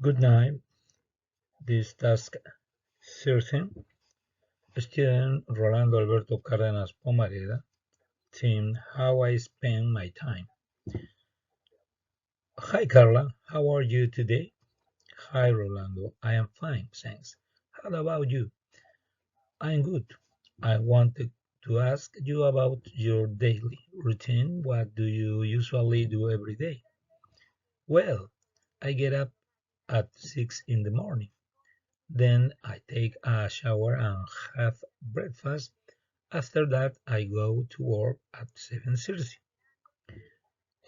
Good night. This task 13. Student Rolando Alberto Cárdenas Pomareda. Team How I Spend My Time. Hi Carla, how are you today? Hi Rolando, I am fine, thanks. How about you? I'm good. I wanted to ask you about your daily routine. What do you usually do every day? Well, I get up at 6 in the morning. Then I take a shower and have breakfast. After that, I go to work at 7:30.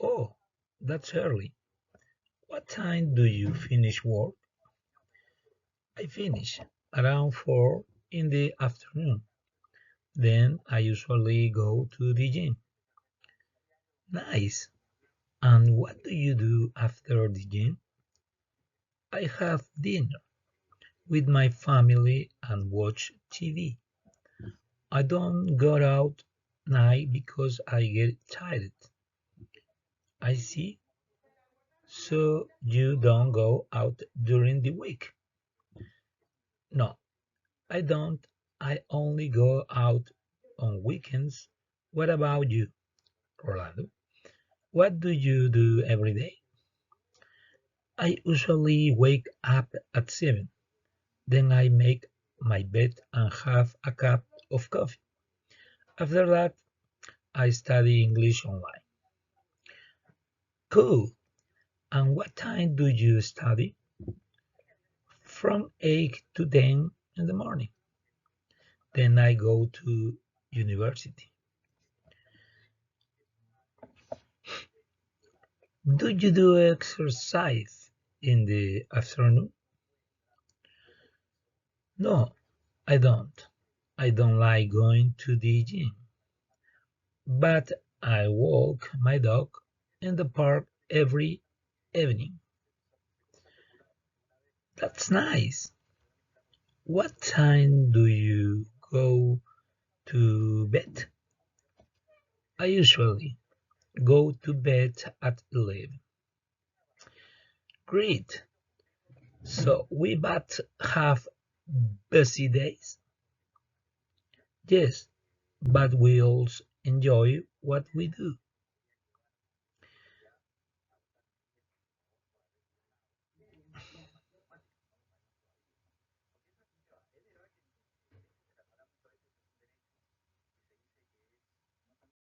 Oh, that's early. What time do you finish work? I finish around 4 in the afternoon. Then I usually go to the gym. Nice. And what do you do after the gym? I have dinner with my family and watch TV. I don't go out night because I get tired. I see. So you don't go out during the week? No, I don't. I only go out on weekends. What about you, Rolando? What do you do every day? I usually wake up at 7. Then I make my bed and have a cup of coffee. After that, I study English online. Cool. And what time do you study? From 8 to 10 in the morning. Then I go to university. Do you do exercise in the afternoon? No, I don't. I don't like going to the gym. But I walk my dog in the park every evening. That's nice. What time do you go to bed? I usually go to bed at 11. Great. So we both have busy days. Yes, but we also enjoy what we do.